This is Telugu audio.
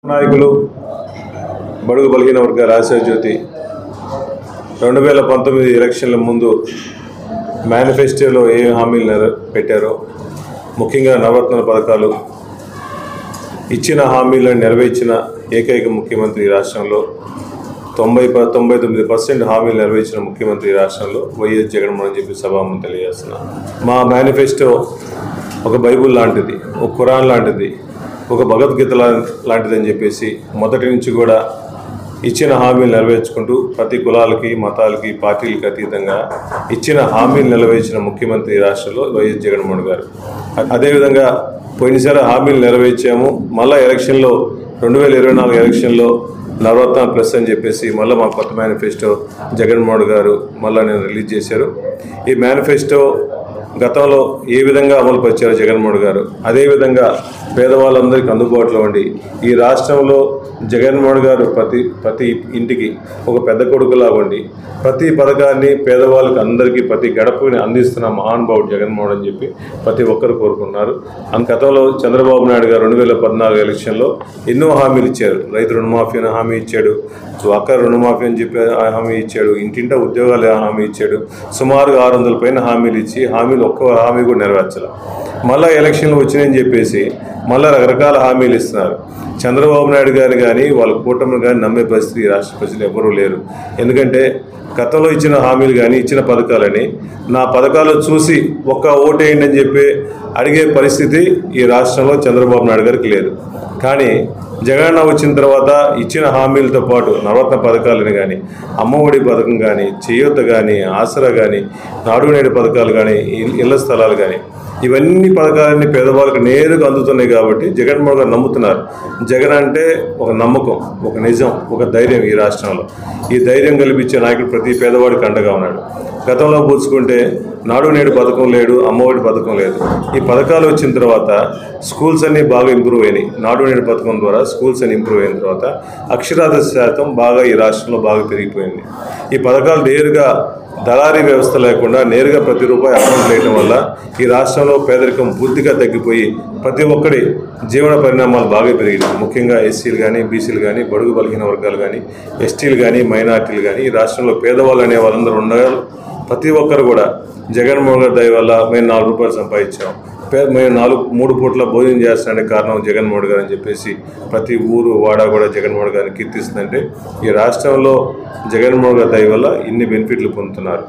నాయకులు బడుగు బలహీన వర్గాల ఆశాజ్యోతి 2019 ఎలక్షన్ల ముందు మేనిఫెస్టోలో ఏ హామీలు పెట్టారో ముఖ్యంగా నవరత్న పథకాలు ఇచ్చిన హామీలను నెరవేర్చిన ఏకైక ముఖ్యమంత్రి రాష్ట్రంలో 99% హామీలు నెరవేర్చిన ముఖ్యమంత్రి రాష్ట్రంలో వైఎస్ జగన్మోహన్ అని చెప్పి సభాముఖంగా తెలియజేస్తున్నాను. మా మేనిఫెస్టో ఒక బైబుల్ లాంటిది, ఒక ఖురాన్ లాంటిది, ఒక భగవద్గీత లాంటిదని చెప్పేసి మొదటి నుంచి కూడా ఇచ్చిన హామీలు నెరవేర్చుకుంటూ ప్రతి కులాలకి మతాలకి పార్టీలకి అతీతంగా ఇచ్చిన హామీలు నెరవేర్చిన ముఖ్యమంత్రి రాష్ట్రంలో వైఎస్ జగన్మోహన్ గారు. అదేవిధంగా పోయినసారి హామీలు నెరవేర్చాము. మళ్ళీ ఎలక్షన్లో 2024 ఎలక్షన్లో నవరత్న ప్లస్ అని చెప్పేసి మళ్ళీ మా కొత్త మేనిఫెస్టో జగన్మోహన్ గారు మళ్ళీ రిలీజ్ చేశారు. ఈ మేనిఫెస్టో గతంలో ఏ విధంగా అమలు పరిచారు జగన్మోహన్ గారు, అదేవిధంగా పేదవాళ్ళందరికీ అందుబాటులో ఉండి ఈ రాష్ట్రంలో జగన్మోహన్ గారు ప్రతి ఇంటికి ఒక పెద్ద కొడుకులా ఉండి ప్రతి పథకాన్ని పేదవాళ్ళకి అందరికీ ప్రతి గడపని అందిస్తున్న మహానుభావుడు జగన్మోహన్ అని చెప్పి ప్రతి ఒక్కరు కోరుకున్నారు. గతంలో చంద్రబాబు నాయుడు గారు 2014 ఎలక్షన్లో ఎన్నో హామీలు ఇచ్చారు. రైతు రుణమాఫీ అని హామీ ఇచ్చాడు, డ్వాక్రా రుణమాఫీ అని చెప్పి హామీ ఇచ్చాడు, ఇంటింటా ఉద్యోగాలు హామీ ఇచ్చాడు. సుమారుగా 600 పైన హామీలు ఇచ్చి ఒక్క హామీ కూడా నెరవేర్చాలి. మళ్ళీ ఎలక్షన్లు వచ్చినాయని చెప్పేసి మళ్ళీ రకరకాల హామీలు ఇస్తున్నారు. చంద్రబాబు నాయుడు గారు కానీ వాళ్ళ కూటమిని కానీ నమ్మే పరిస్థితి ఈ రాష్ట్ర ప్రజలు ఎవరూ లేరు. ఎందుకంటే గతంలో ఇచ్చిన హామీలు కానీ ఇచ్చిన పథకాలని నా పథకాలు చూసి ఒక్క ఓటేయండి అని చెప్పి అడిగే పరిస్థితి ఈ రాష్ట్రంలో చంద్రబాబు నాయుడు గారికి లేదు. కానీ జగన్ వచ్చిన తర్వాత ఇచ్చిన హామీలతో పాటు నవరత్న పథకాలని కానీ, అమ్మఒడి పథకం కానీ, చేయూత కానీ, ఆసరా కానీ, నాడు నేడు పథకాలు కానీ, ఇళ్ల స్థలాలు కానీ, ఇవన్నీ పథకాలన్నీ పేదవాళ్ళకి నేరుగా అందుతున్నాయి. కాబట్టి జగన్మోహన్ గారు నమ్ముతున్నారు. జగన్ అంటే ఒక నమ్మకం, ఒక నిజం, ఒక ధైర్యం ఈ రాష్ట్రంలో. ఈ ధైర్యం కల్పించే నాయకుడు ప్రతి పేదవాడికి అండగా ఉన్నాడు. గతంలో పోల్చుకుంటే నాడు నేడు పథకం లేడు, అమ్మఒడి పథకం లేదు. ఈ పథకాలు వచ్చిన తర్వాత స్కూల్స్ అన్నీ బాగా ఇంప్రూవ్ అయినాయి. నాడు నేడు పథకం ద్వారా స్కూల్స్ అన్ని ఇంప్రూవ్ అయిన తర్వాత అక్షరాస్యత శాతం బాగా ఈ రాష్ట్రంలో బాగా పెరిగిపోయింది. ఈ పథకాలు నేరుగా దళారీ వ్యవస్థ లేకుండా నేరుగా ప్రతి రూపాయి అకౌంట్ వేయడం వల్ల ఈ రాష్ట్రంలో పేదరికం పూర్తిగా తగ్గిపోయి ప్రతి ఒక్కరి జీవన పరిణామాలు బాగా పెరిగినాయి. ముఖ్యంగా ఎస్సీలు కానీ, బీసీలు కానీ, బడుగు బలహీన వర్గాలు కానీ, ఎస్టీలు కానీ, మైనార్టీలు కానీ ఈ రాష్ట్రంలో పేదవాళ్ళు అనే వాళ్ళందరూ ఉండగా ప్రతి ఒక్కరు కూడా జగన్మోహన్ గారి దయ వల్ల మేము 4 రూపాయలు సంపాదించాం, మేము 3 పూట్ల భోజనం చేస్తానికి కారణం జగన్మోహన్ గారు అని చెప్పేసి ప్రతి ఊరు వాడ కూడా జగన్మోహన్ గారిని కీర్తిస్తుందంటే ఈ రాష్ట్రంలో జగన్మోహన్ గారి దయ వల్ల ఇన్ని బెనిఫిట్లు పొందుతున్నారు.